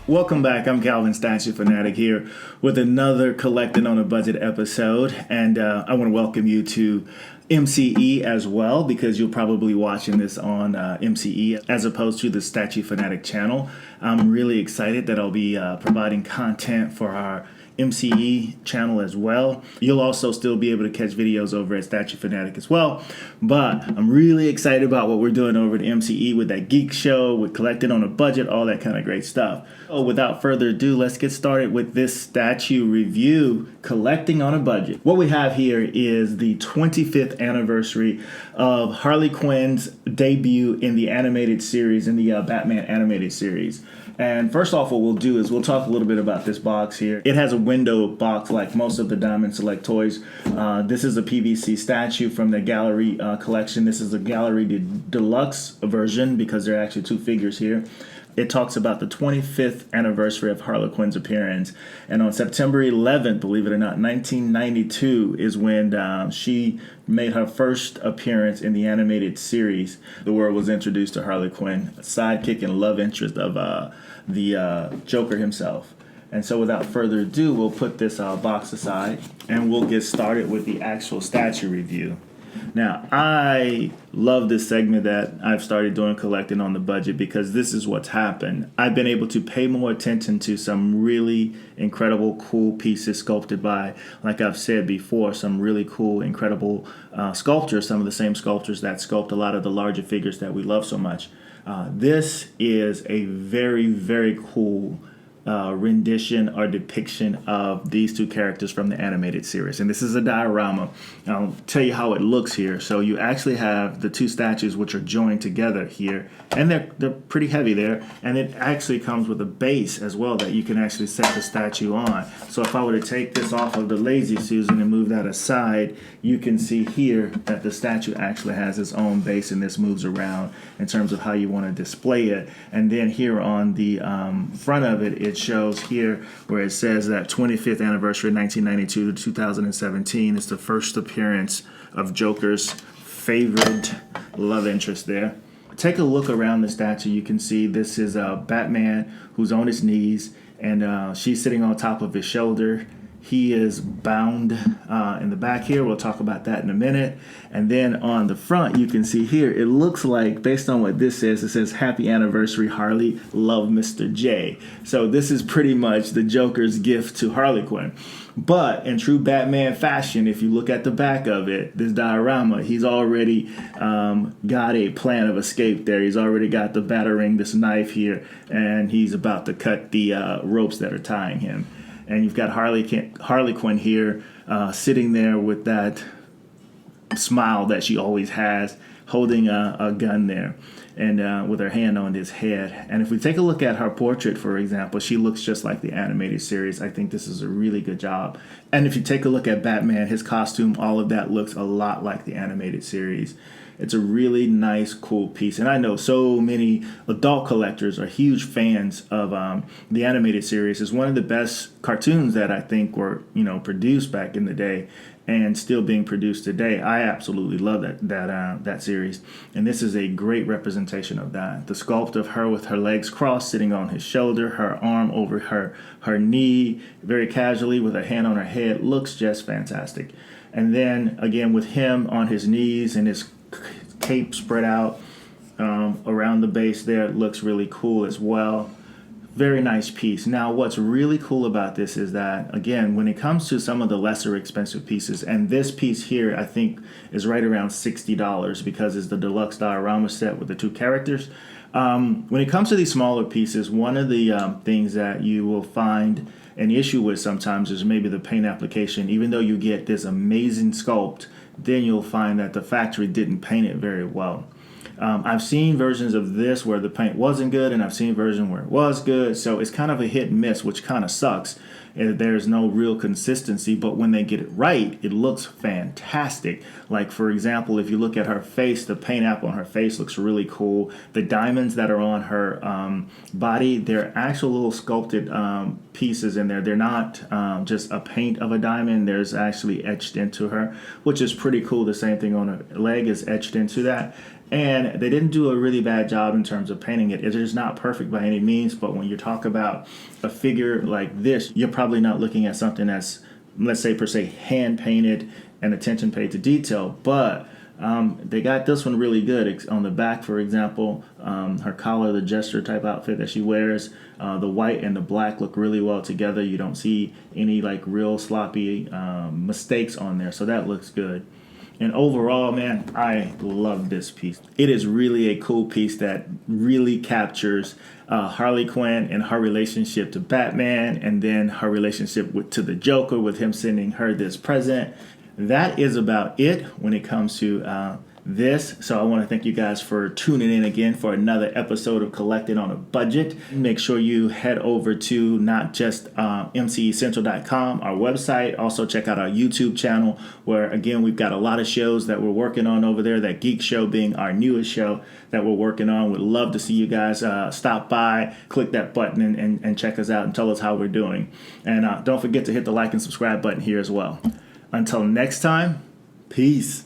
Welcome back. I'm Calvin, Statue Fanatic, here with another Collecting on a Budget episode. And I want to welcome you to MCE as well, because you'll probably be watching this on MCE as opposed to the Statue Fanatic channel. I'm really excited that I'll be providing content for our MCE channel as well. You'll also still be able to catch videos over at Statue Fanatic as well. But I'm really excited about what we're doing over at MCE with that geek show, with Collecting on a Budget, all that kind of great stuff. So without further ado, let's get started with this statue review, Collecting on a Budget. What we have here is the 25th anniversary of Harley Quinn's debut in the animated series, in the Batman animated series. And first off, what we'll do is we'll talk a little bit about this box here. It has a window box like most of the Diamond Select toys. This is a PVC statue from the Gallery collection. This is a Gallery Deluxe version because there are actually two figures here. It talks about the 25th anniversary of Harley Quinn's appearance. And on September 11th, believe it or not, 1992 is when she made her first appearance in the animated series. The world was introduced to Harley Quinn, a sidekick and love interest of the Joker himself. And so without further ado, we'll put this box aside and we'll get started with the actual statue review. Now, I love this segment that I've started doing, Collecting on the Budget, because this is what's happened. I've been able to pay more attention to some really incredible, cool pieces sculpted by, like I've said before, some really cool, incredible sculptors, some of the same sculptors that sculpt a lot of the larger figures that we love so much. This is a very, very cool rendition or depiction of these two characters from the animated series. And this is a diorama. I'll tell you how it looks here. So you actually have the two statues which are joined together here, and they're pretty heavy there, and it actually comes with a base as well that you can actually set the statue on. So if I were to take this off of the Lazy Susan and move that aside, you can see here that the statue actually has its own base, and this moves around in terms of how you want to display it. And then here on the front of it, it shows here where it says that 25th anniversary 1992 to 2017 is the first appearance of Joker's favorite love interest there. Take a look around the statue. You can see this is Batman who's on his knees, and she's sitting on top of his shoulder. He is bound in the back here. We'll talk about that in a minute. And then on the front, you can see here, it looks like, based on what this says, it says, "Happy Anniversary, Harley. Love, Mr. J." So this is pretty much the Joker's gift to Harley Quinn. But in true Batman fashion, if you look at the back of it, this diorama, he's already got a plan of escape there. He's already got the batarang, this knife here, and he's about to cut the ropes that are tying him. And you've got Harley Quinn here sitting there with that smile that she always has, holding a gun there, and with her hand on his head. And if we take a look at her portrait, for example, she looks just like the animated series. I think this is a really good job. And if you take a look at Batman, his costume, all of that looks a lot like the animated series. It's a really nice, cool piece. And I know so many adult collectors are huge fans of the animated series. It's one of the best cartoons that I think were, produced back in the day and still being produced today. I absolutely love that series. And this is a great representation of that. The sculpt of her with her legs crossed, sitting on his shoulder, her arm over her knee, very casually with her hand on her head, looks just fantastic. And then, again, with him on his knees and his cape spread out around the base there, it looks really cool as well. Very nice piece. Now, what's really cool about this is that, again, when it comes to some of the lesser expensive pieces, and this piece here I think is right around $60 because it's the deluxe diorama set with the two characters. When it comes to these smaller pieces, one of the things that you will find an issue with sometimes is maybe the paint application. Even though you get this amazing sculpt, then you'll find that the factory didn't paint it very well. I've seen versions of this where the paint wasn't good, and I've seen versions where it was good, so it's kind of a hit and miss, which kind of sucks. There's no real consistency, but when they get it right, it looks fantastic. Like, for example, if you look at her face, the paint app on her face looks really cool. The diamonds that are on her body, they're actual little sculpted pieces in there. They're not just a paint of a diamond. There's actually etched into her, which is pretty cool. The same thing on her leg is etched into that. And they didn't do a really bad job in terms of painting it. It is not perfect by any means, but when you talk about a figure like this, you're probably not looking at something that's, let's say, per se, hand painted and attention paid to detail. But they got this one really good. On the back, for example, her collar, the jester type outfit that she wears, the white and the black look really well together. You don't see any like real sloppy mistakes on there, so that looks good. And overall, man, I love this piece. It is really a cool piece that really captures Harley Quinn and her relationship to Batman, and then her relationship to the Joker, with him sending her this present. That is about it when it comes to this. So I want to thank you guys for tuning in again for another episode of Collected on a Budget. Make sure you head over to not just mcecentral.com, our website. Also check out our YouTube channel, where again we've got a lot of shows that we're working on over there. That Geek Show being our newest show that we're working on. We'd love to see you guys stop by, click that button, and check us out and tell us how we're doing. And don't forget to hit the like and subscribe button here as well. Until next time, peace.